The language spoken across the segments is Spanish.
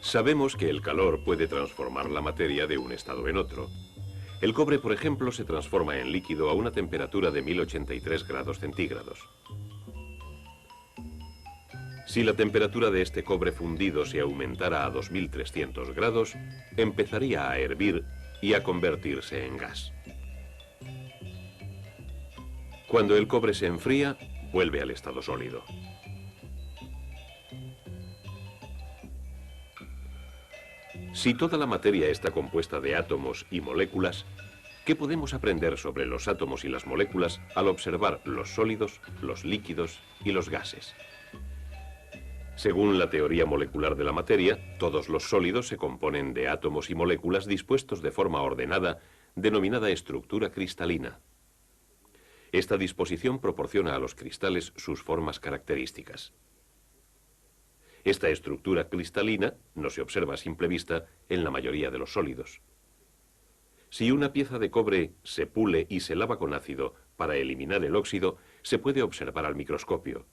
Sabemos que el calor puede transformar la materia de un estado en otro. El cobre, por ejemplo, se transforma en líquido a una temperatura de 1083 grados centígrados. Si la temperatura de este cobre fundido se aumentara a 2300 grados, empezaría a hervir y a convertirse en gas. Cuando el cobre se enfría, vuelve al estado sólido. Si toda la materia está compuesta de átomos y moléculas, ¿qué podemos aprender sobre los átomos y las moléculas al observar los sólidos, los líquidos y los gases? Según la teoría molecular de la materia, todos los sólidos se componen de átomos y moléculas dispuestos de forma ordenada, denominada estructura cristalina. Esta disposición proporciona a los cristales sus formas características. Esta estructura cristalina no se observa a simple vista en la mayoría de los sólidos. Si una pieza de cobre se pule y se lava con ácido para eliminar el óxido, se puede observar al microscopio.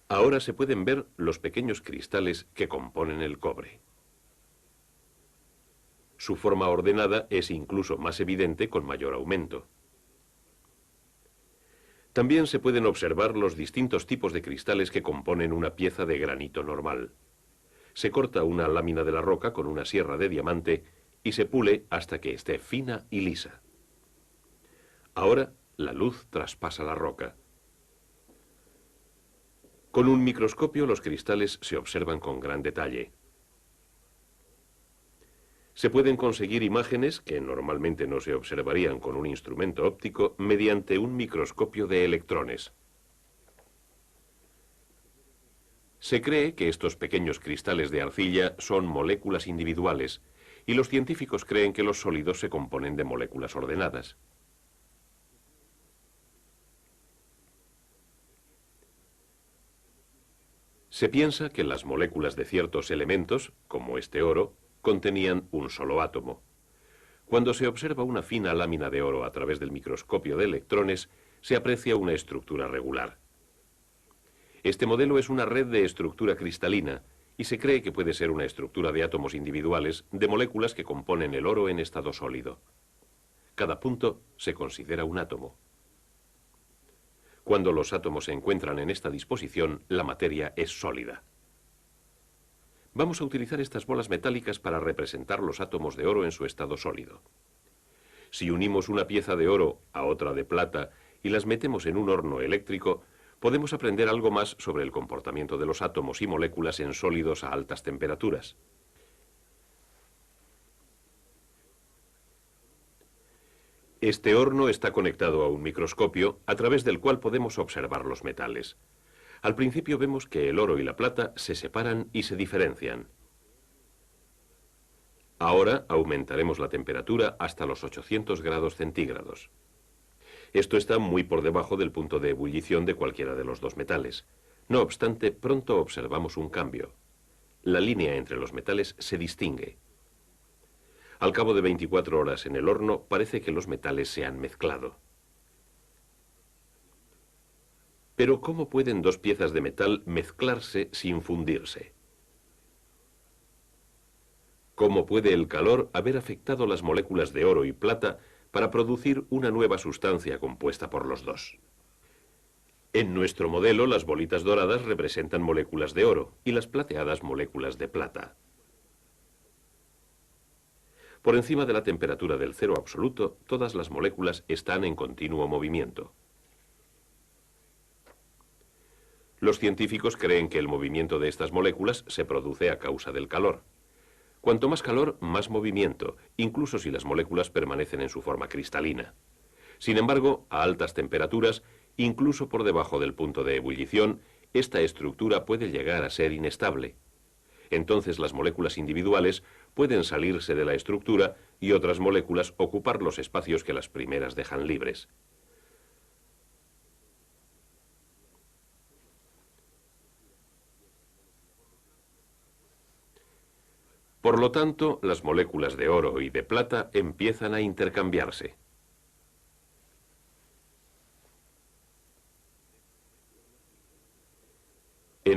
Ahora se pueden ver los pequeños cristales que componen el cobre. Su forma ordenada es incluso más evidente con mayor aumento. También se pueden observar los distintos tipos de cristales que componen una pieza de granito normal. Se corta una lámina de la roca con una sierra de diamante y se pule hasta que esté fina y lisa. Ahora la luz traspasa la roca. Con un microscopio los cristales se observan con gran detalle. Se pueden conseguir imágenes que normalmente no se observarían con un instrumento óptico mediante un microscopio de electrones. Se cree que estos pequeños cristales de arcilla son moléculas individuales y los científicos creen que los sólidos se componen de moléculas ordenadas. Se piensa que las moléculas de ciertos elementos, como este oro, contenían un solo átomo. Cuando se observa una fina lámina de oro a través del microscopio de electrones, se aprecia una estructura regular. Este modelo es una red de estructura cristalina y se cree que puede ser una estructura de átomos individuales de moléculas que componen el oro en estado sólido. Cada punto se considera un átomo. Cuando los átomos se encuentran en esta disposición, la materia es sólida. Vamos a utilizar estas bolas metálicas para representar los átomos de oro en su estado sólido. Si unimos una pieza de oro a otra de plata y las metemos en un horno eléctrico, podemos aprender algo más sobre el comportamiento de los átomos y moléculas en sólidos a altas temperaturas. Este horno está conectado a un microscopio a través del cual podemos observar los metales. Al principio vemos que el oro y la plata se separan y se diferencian. Ahora aumentaremos la temperatura hasta los 800 grados centígrados. Esto está muy por debajo del punto de ebullición de cualquiera de los dos metales. No obstante, pronto observamos un cambio. La línea entre los metales se distingue. Al cabo de 24 horas en el horno, parece que los metales se han mezclado. Pero ¿cómo pueden dos piezas de metal mezclarse sin fundirse? ¿Cómo puede el calor haber afectado las moléculas de oro y plata para producir una nueva sustancia compuesta por los dos? En nuestro modelo, las bolitas doradas representan moléculas de oro y las plateadas moléculas de plata. Por encima de la temperatura del cero absoluto, todas las moléculas están en continuo movimiento. Los científicos creen que el movimiento de estas moléculas se produce a causa del calor. Cuanto más calor, más movimiento, incluso si las moléculas permanecen en su forma cristalina. Sin embargo, a altas temperaturas, incluso por debajo del punto de ebullición, esta estructura puede llegar a ser inestable. Entonces las moléculas individuales pueden salirse de la estructura y otras moléculas ocupar los espacios que las primeras dejan libres. Por lo tanto, las moléculas de oro y de plata empiezan a intercambiarse.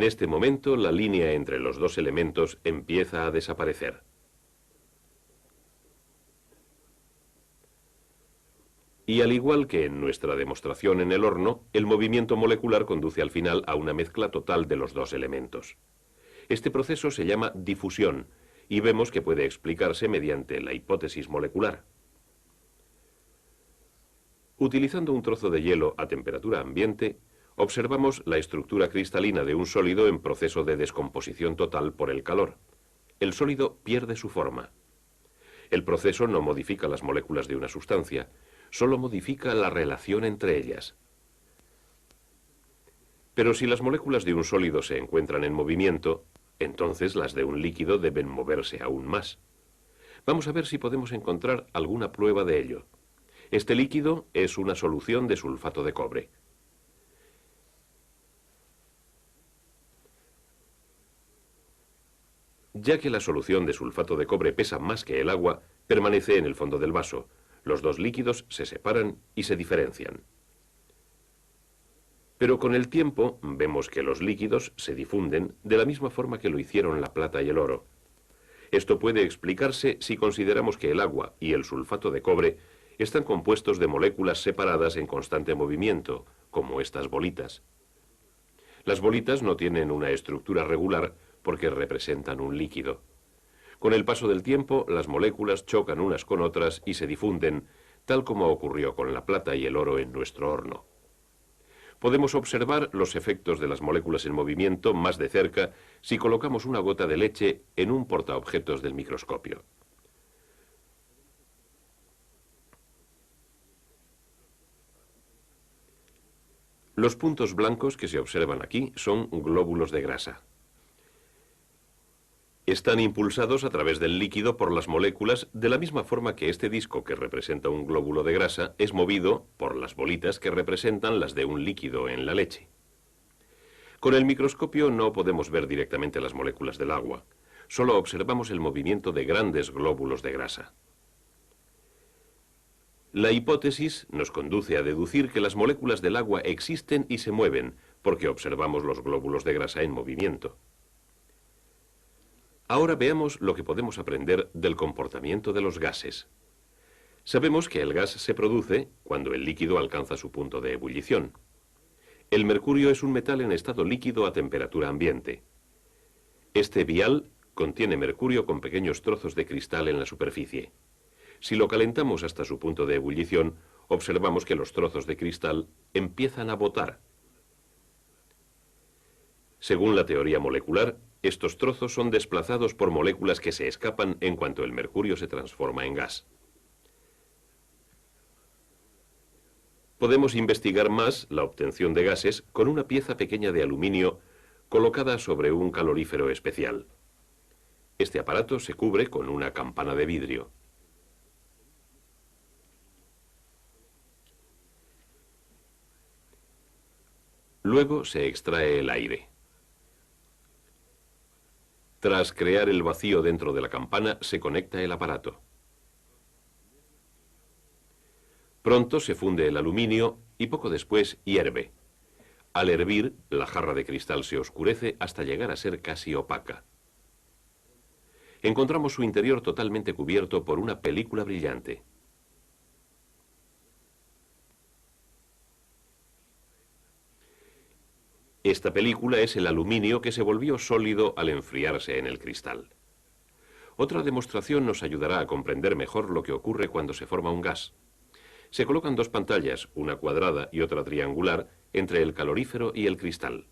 En este momento, la línea entre los dos elementos empieza a desaparecer. Y al igual que en nuestra demostración en el horno, el movimiento molecular conduce al final a una mezcla total de los dos elementos. Este proceso se llama difusión y vemos que puede explicarse mediante la hipótesis molecular. Utilizando un trozo de hielo a temperatura ambiente, observamos la estructura cristalina de un sólido en proceso de descomposición total por el calor. El sólido pierde su forma. El proceso no modifica las moléculas de una sustancia, solo modifica la relación entre ellas. Pero si las moléculas de un sólido se encuentran en movimiento, entonces las de un líquido deben moverse aún más. Vamos a ver si podemos encontrar alguna prueba de ello. Este líquido es una solución de sulfato de cobre. Ya que la solución de sulfato de cobre pesa más que el agua, permanece en el fondo del vaso. Los dos líquidos se separan y se diferencian. Pero con el tiempo vemos que los líquidos se difunden de la misma forma que lo hicieron la plata y el oro. Esto puede explicarse si consideramos que el agua y el sulfato de cobre están compuestos de moléculas separadas en constante movimiento, como estas bolitas. Las bolitas no tienen una estructura regular porque representan un líquido. Con el paso del tiempo, las moléculas chocan unas con otras y se difunden, tal como ocurrió con la plata y el oro en nuestro horno. Podemos observar los efectos de las moléculas en movimiento más de cerca si colocamos una gota de leche en un portaobjetos del microscopio. Los puntos blancos que se observan aquí son glóbulos de grasa. Están impulsados a través del líquido por las moléculas de la misma forma que este disco que representa un glóbulo de grasa es movido por las bolitas que representan las de un líquido en la leche. Con el microscopio no podemos ver directamente las moléculas del agua, solo observamos el movimiento de grandes glóbulos de grasa. La hipótesis nos conduce a deducir que las moléculas del agua existen y se mueven porque observamos los glóbulos de grasa en movimiento. Ahora veamos lo que podemos aprender del comportamiento de los gases. Sabemos que el gas se produce cuando el líquido alcanza su punto de ebullición. El mercurio es un metal en estado líquido a temperatura ambiente. Este vial contiene mercurio con pequeños trozos de cristal en la superficie. Si lo calentamos hasta su punto de ebullición, observamos que los trozos de cristal empiezan a botar. Según la teoría molecular, estos trozos son desplazados por moléculas que se escapan en cuanto el mercurio se transforma en gas. Podemos investigar más la obtención de gases con una pieza pequeña de aluminio colocada sobre un calorífero especial. Este aparato se cubre con una campana de vidrio. Luego se extrae el aire. Tras crear el vacío dentro de la campana, se conecta el aparato. Pronto se funde el aluminio y poco después hierve. Al hervir, la jarra de cristal se oscurece hasta llegar a ser casi opaca. Encontramos su interior totalmente cubierto por una película brillante. Esta película es el aluminio que se volvió sólido al enfriarse en el cristal. Otra demostración nos ayudará a comprender mejor lo que ocurre cuando se forma un gas. Se colocan dos pantallas, una cuadrada y otra triangular, entre el calorífero y el cristal.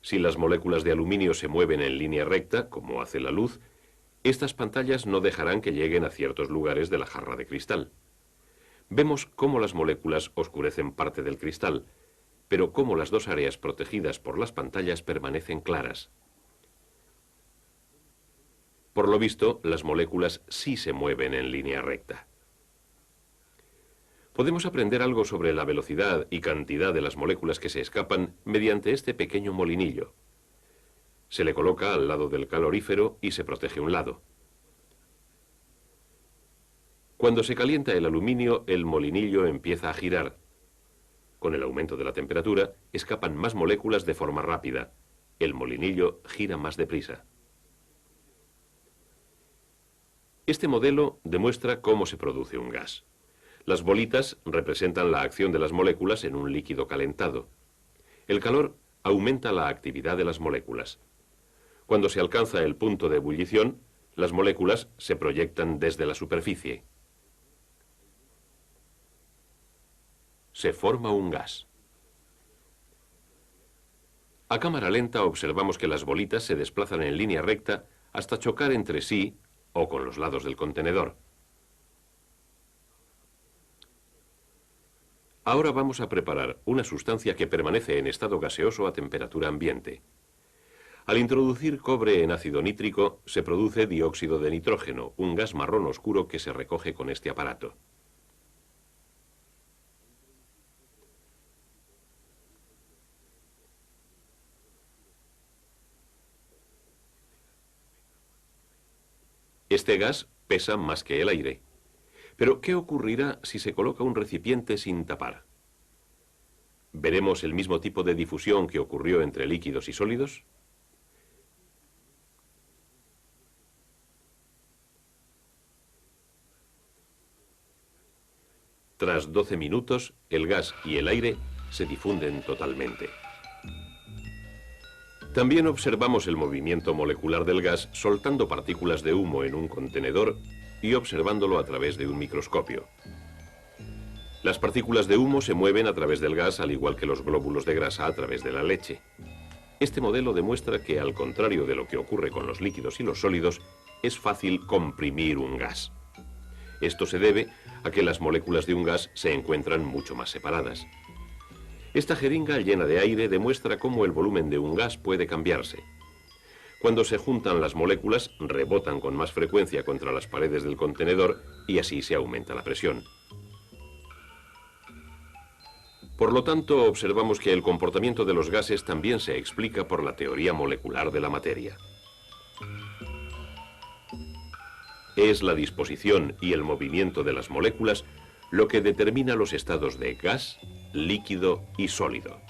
Si las moléculas de aluminio se mueven en línea recta, como hace la luz, estas pantallas no dejarán que lleguen a ciertos lugares de la jarra de cristal. Vemos cómo las moléculas oscurecen parte del cristal, pero cómo las dos áreas protegidas por las pantallas permanecen claras. Por lo visto, las moléculas sí se mueven en línea recta. Podemos aprender algo sobre la velocidad y cantidad de las moléculas que se escapan mediante este pequeño molinillo. Se le coloca al lado del calorífero y se protege un lado. Cuando se calienta el aluminio, el molinillo empieza a girar Con el aumento de la temperatura, escapan más moléculas de forma rápida. El molinillo gira más deprisa. Este modelo demuestra cómo se produce un gas. Las bolitas representan la acción de las moléculas en un líquido calentado. El calor aumenta la actividad de las moléculas. Cuando se alcanza el punto de ebullición, las moléculas se proyectan desde la superficie. Se forma un gas. A cámara lenta observamos que las bolitas se desplazan en línea recta hasta chocar entre sí o con los lados del contenedor. Ahora vamos a preparar una sustancia que permanece en estado gaseoso a temperatura ambiente. Al introducir cobre en ácido nítrico, se produce dióxido de nitrógeno, un gas marrón oscuro que se recoge con este aparato. Este gas pesa más que el aire. Pero, ¿qué ocurrirá si se coloca un recipiente sin tapar? ¿Veremos el mismo tipo de difusión que ocurrió entre líquidos y sólidos? Tras 12 minutos, el gas y el aire se difunden totalmente. También observamos el movimiento molecular del gas soltando partículas de humo en un contenedor y observándolo a través de un microscopio. Las partículas de humo se mueven a través del gas al igual que los glóbulos de grasa a través de la leche. Este modelo demuestra que, al contrario de lo que ocurre con los líquidos y los sólidos, es fácil comprimir un gas. Esto se debe a que las moléculas de un gas se encuentran mucho más separadas. Esta jeringa llena de aire demuestra cómo el volumen de un gas puede cambiarse. Cuando se juntan las moléculas, rebotan con más frecuencia contra las paredes del contenedor y así se aumenta la presión. Por lo tanto, observamos que el comportamiento de los gases también se explica por la teoría molecular de la materia. Es la disposición y el movimiento de las moléculas lo que determina los estados de gas, líquido y sólido.